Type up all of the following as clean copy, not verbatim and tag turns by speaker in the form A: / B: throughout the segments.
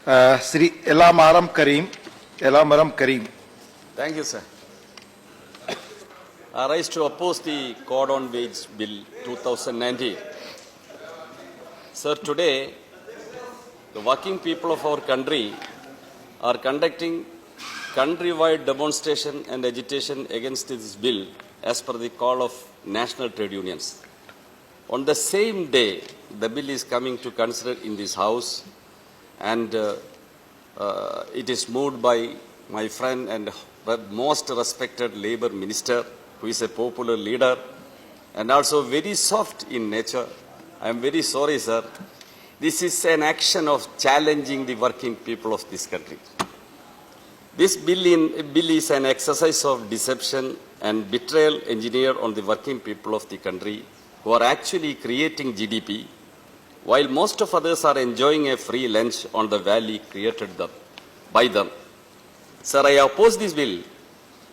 A: Sri Elamaram Kareem.
B: Thank you, sir. I rise to oppose the Code on Wage Bill 2019. Sir, today, the working people of our country are conducting countrywide demonstration and agitation against this bill as per the call of national trade unions. On the same day, the bill is coming to consider in this House, and it is moved by my friend and most respected Labour Minister, who is a popular leader and also very soft in nature. I am very sorry, sir. This is an action of challenging the working people of this country. This bill is an exercise of deception and betrayal engineered on the working people of the country, who are actually creating GDP, while most of others are enjoying a free lunch on the valley created by them. Sir, I oppose this bill,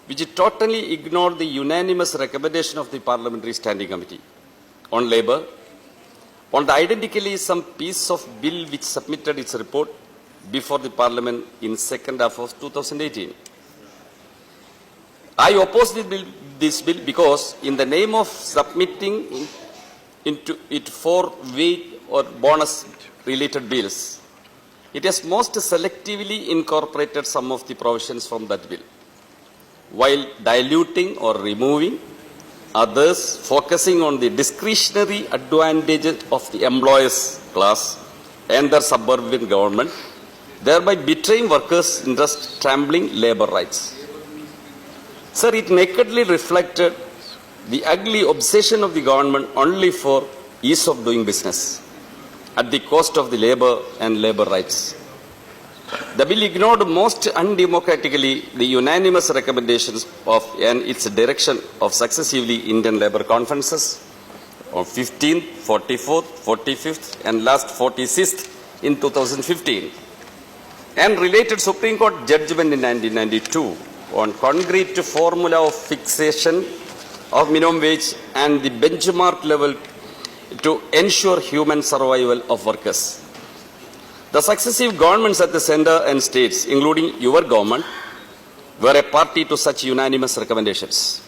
B: which totally ignored the unanimous recommendation of the Parliamentary Standing Committee on Labour on the identically some piece of bill which submitted its report before the Parliament in second half of 2018. I oppose this bill because in the name of submitting into it for wage or bonus related bills, it has most selectively incorporated some of the provisions from that bill, while diluting or removing others, focusing on the discretionary advantages of the employers class and their suburban government, thereby betraying workers' interests, trampling labour rights. Sir, it nakedly reflected the ugly obsession of the government only for ease of doing business at the cost of the labour and labour rights. The bill ignored most undemocratically the unanimous recommendations of and its direction of successively Indian labour conferences on 15th, 44th, 45th and last 46th in 2015, and related Supreme Court judgment in 1992 on concrete formula of fixation of minimum wage and the benchmark level to ensure human survival of workers. The successive governments at the centre and states, including your government, were a party to such unanimous recommendations.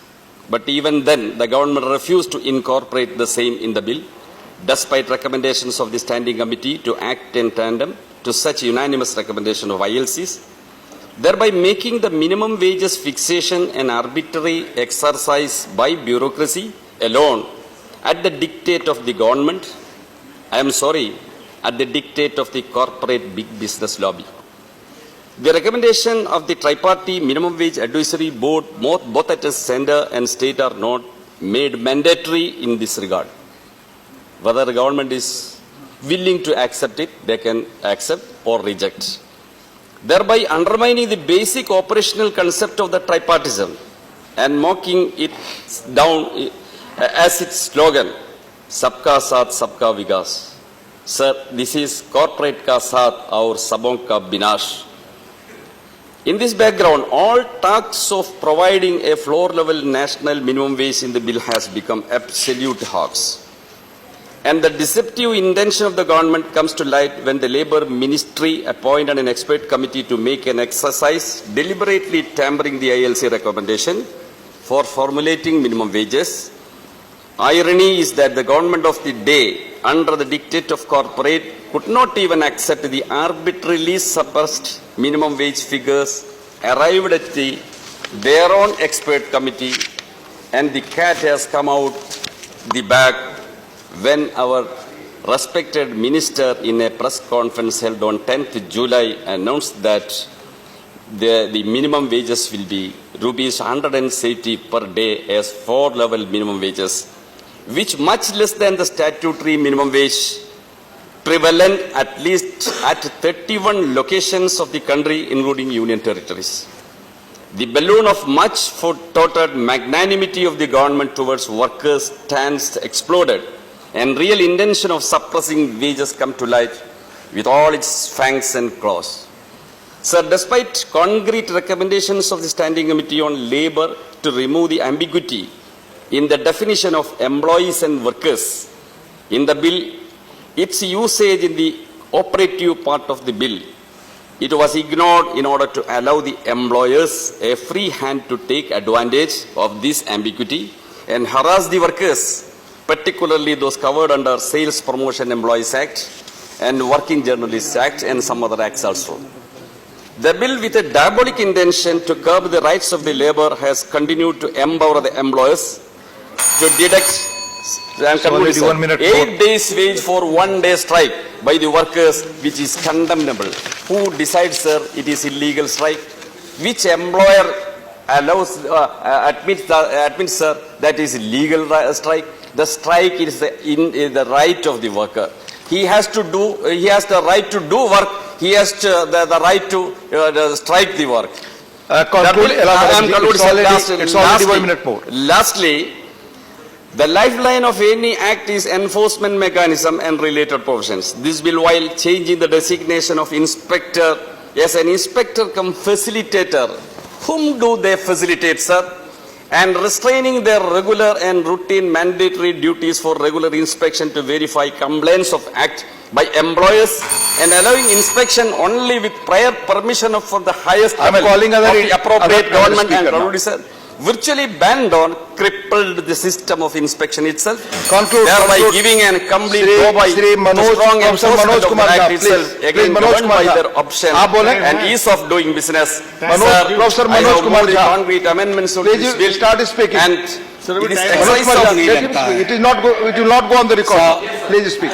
B: But even then, the government refused to incorporate the same in the bill, despite recommendations of the Standing Committee to act in tandem to such unanimous recommendation of ILCs, thereby making the minimum wages fixation an arbitrary exercise by bureaucracy alone at the dictate of the government. I am sorry, at the dictate of the corporate big business lobby. The recommendation of the Tripartite Minimum Wage Advisory Board, both at the centre and state, are not made mandatory in this regard. Whether the government is willing to accept it, they can accept or reject, thereby undermining the basic operational concept of the tripartism and mocking it down as its slogan, Sabka Saath, Sabka Vikas. Sir, this is corporate ka saath aur sabon ka binash. In this background, all talks of providing a floor-level national minimum wage in the bill has become absolute hoax. And the deceptive intention of the government comes to light when the Labour Ministry appointed an expert committee to make an exercise deliberately tampering the ILC recommendation for formulating minimum wages. Irony is that the government of the day, under the dictate of corporate, could not even accept the arbitrarily suppressed minimum wage figures arrived at their own expert committee, and the cat has come out the bag when our respected minister in a press conference held on 10th July announced that the minimum wages will be rupees 170 per day as floor-level minimum wages, which much less than the statutory minimum wage prevalent at least at 31 locations of the country, including union territories. The balloon of much foretold magnanimity of the government towards workers' stands exploded, and real intention of suppressing wages come to light with all its fangs and claws. Sir, despite concrete recommendations of the Standing Committee on Labour to remove the ambiguity in the definition of employees and workers in the bill, its usage in the operative part of the bill It was ignored in order to allow the employers a free hand to take advantage of this ambiguity and harass the workers, particularly those covered under Sales Promotion Employees Act and Working Journalists Act and some other acts also. The bill, with a diabolic intention to curb the rights of the labor, has continued to empower the employers to deduct
A: already 1 minute
B: 8 days wage for 1 day strike by the workers, which is condemnable. Who decides, sir, it is illegal strike? Which employer allows, admits, sir, that is legal strike? The strike is the right of the worker. He has the right to do work. He has the right to strike the work.
A: Conclude, it's already 1 minute more.
B: Lastly, the lifeline of any act is enforcement mechanism and related provisions. This bill, while changing the designation of inspector as an inspector cum facilitator, whom do they facilitate, sir? And restraining their regular and routine mandatory duties for regular inspection to verify complaints of act by employers and allowing inspection only with prior permission for the highest level of the appropriate government and authority, sir, virtually banned on, crippled the system of inspection itself, thereby giving a complete go-by to strong enforcement of the act itself, again governed by their option and ease of doing business.
A: Professor
B: I
A: Manoj
B: have
A: Kumar
B: moved the
A: Jha.
B: concrete amendments to this bill,
A: Start speaking.
B: and it is exercise of
A: It will not go on the record. Please speak.